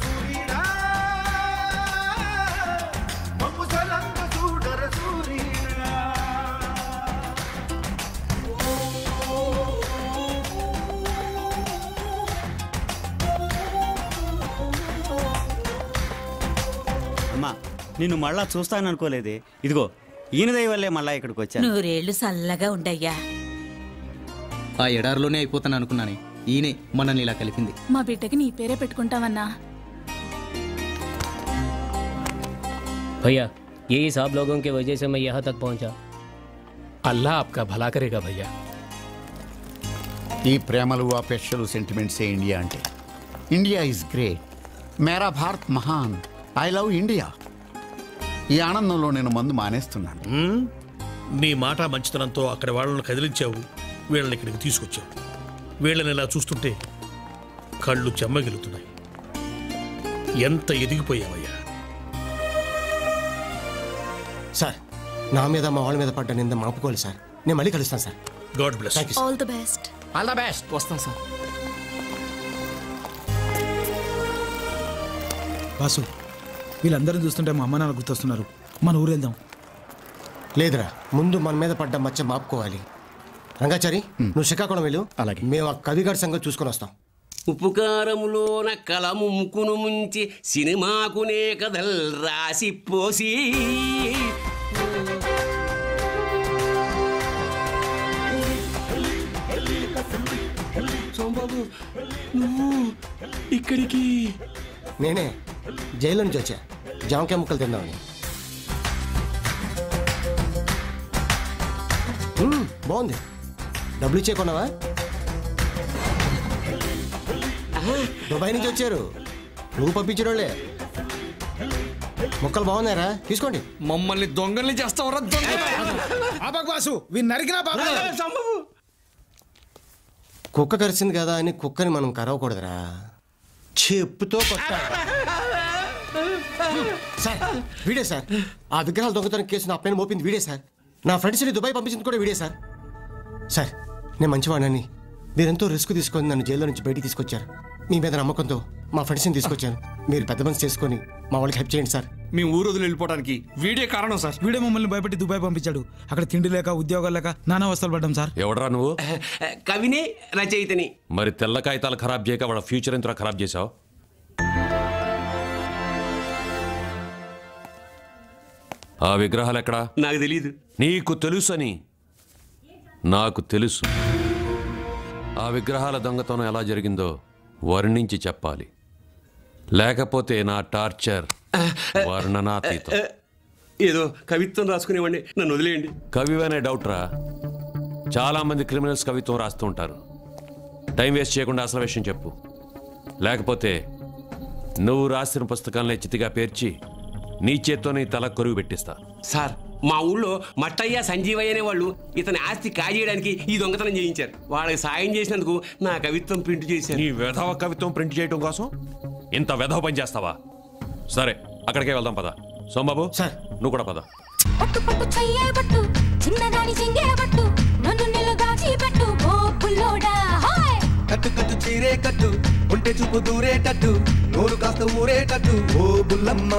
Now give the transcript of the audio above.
సూరీరా మమ్ము సలంగ చూడర సూరీరా. అమ్మా నిన్ను మళ్ళా చూస్తాననుకోలేదే. ఇదిగో ఈయన దయ వల్లే మళ్ళా ఇక్కడికి వచ్చాను. 100 ఏళ్ళు చల్లగా ఉండయ్యా. ఆ ఎడారిలోనే అయిపోతాను అనుకున్నాను, ఈయనే మనల్ని ఇలా కలిపింది. మా బిడ్డకి నీ పేరే పెట్టుకుంటామన్నా. भैया यही सब लोगों की वजह से मैं यहाँ तक पहुँचा. अल्लाह आपका भला करेगा भैया. ఈ ప్రేమలు అపేక్షలు సెంటిమెంట్సే ఇండియా అంటే. ఇండియా ఈజ్ గ్రేట్, మేరా భారత్ మహాన్, ఐ లవ్ ఇండియా. ఈ ఆనందంలో నేను మందు మానేస్తున్నాను. నీ మాట మంచితనంతో అక్కడ వాళ్ళని కదిలించావు, వీళ్ళని ఇక్కడికి తీసుకొచ్చావు. వీళ్ళని ఇలా చూస్తుంటే కళ్ళు చెమ్మగిలుతున్నాయి. ఎంత ఎదిగిపోయావయ్యా. సార్, నా మీద మా వాళ్ళ మీద పడ్డ నింద మాపుకోవాలి సార్. నేను మళ్ళీ కలుస్తాను sir. God bless. All the best. All the best. వస్తాను సార్. వాసు, వీళ్ళందరూ చూస్తుంటే మా అమ్మ నాన్న గుర్తొస్తున్నారు. మన ఊరు వెళ్దాం. లేదురా, ముందు మన మీద పడ్డ మచ్చ మాపుకోవాలి. రంగాచారి, నువ్వు శ్రీకాకుళం వెళ్ళు. అలాగే. మేము ఆ కవిగారి సంగతి చూసుకొని వస్తాం. ఉపకారములోన కలము ముక్కును ముంచి సినిమాకునే కథల్ రాసి పోసి సోంబాబు నువ్వు ఇక్కడికి? నేనే జైలు నుంచి వచ్చా, జామకాయ ముక్కలు తిందామని. బాగుంది. డబ్బులు ఇచ్చే కొన్నావా? దుబాయ్ నుంచి వచ్చారు, నువ్వు పంపించడోళ్ళే. మొక్కలు బాగున్నారా? తీసుకోండి. మమ్మల్ని దొంగల్ని చేస్తావరా? కుక్క కరిచింది కదా అని కుక్కని మనం కరవకూడదురా, చెప్పుతో కొట్టాలి. సార్, వీడే సార్. ఆ విగ్రహాలు దొంగతనం కేసు నా పైన మోపింది వీడే సార్. నా ఫ్రెండ్స్ని దుబాయ్ పంపించింది కూడా వీడే సార్. సార్, నేను మంచివాడిని. మీరెంతో రిస్క్ తీసుకొని నన్ను జైల్లో నుంచి బయటికి తీసుకొచ్చారు. మీ మీద నమ్మకంతో మా ఫ్రెండ్స్ని తీసుకొచ్చాను. మీరు పెద్ద మనసు చేసుకొని మా వాళ్ళకి హెల్ప్ చేయండి సార్. మీ ఊరు వదిలి వెళ్ళిపోవడానికి వీడే కారణం సార్. వీడే మమ్మల్ని భయపెట్టి దుబాయ్ పంపించాడు. అక్కడ తిండి లేక, ఉద్యోగాలు లేక నానా అవస్థలు పడ్డాం సార్. ఎవడరా నువ్వు? కవిని, రచయితని. మరి తెల్ల కాగితాలు ఖరాబ్ చేయక వాడు ఫ్యూచర్ ఎంత ఖరాబ్ చేసావు? ఆ విగ్రహాలు ఎక్కడా? నాకు తెలీదు. నీకు తెలుసని నాకు తెలుసు. ఆ విగ్రహాల దొంగతనం ఎలా జరిగిందో వర్ణించి చెప్పాలి, లేకపోతే నా టార్చర్ వర్ణనాతీతం. ఏదో కవిత్వం రాసుకునేవాడిని, నన్ను వదిలేయండి. కవివనే డౌట్ రా. చాలా మంది క్రిమినల్స్ కవిత్వం రాస్తూ ఉంటారు. టైం వేస్ట్ చేయకుండా అసలు విషయం చెప్పు, లేకపోతే నువ్వు రాసిన పుస్తకాలనే చితిగా పేర్చి నీ చేత్తో నీ తల కొరుగు పెట్టిస్తా. సార్, మా ఊళ్ళో మట్టయ్య, సంజీవయ్య అనే వాళ్ళు ఇతని ఆస్తి కాజేయడానికి ఈ దొంగతనం చేయించారు. వాళ్ళకి సాయం చేసినందుకు నా కవిత్వం ప్రింట్ చేశారు. నీ వెధవ కవిత్వం ప్రింట్ చేయడం కోసం ఇంత వెధవ పని చేస్తావా? సరే, అక్కడికే వెళ్దాం పద. సోంబాబు, సార్ నువ్వు కూడా పద. కట్టు కట్టు చీరే కట్టు, ఉంటే చూపు దూరేటట్టు, నోరు కాస్త ఊరేటట్టు ఓ బుల్లమ్మ.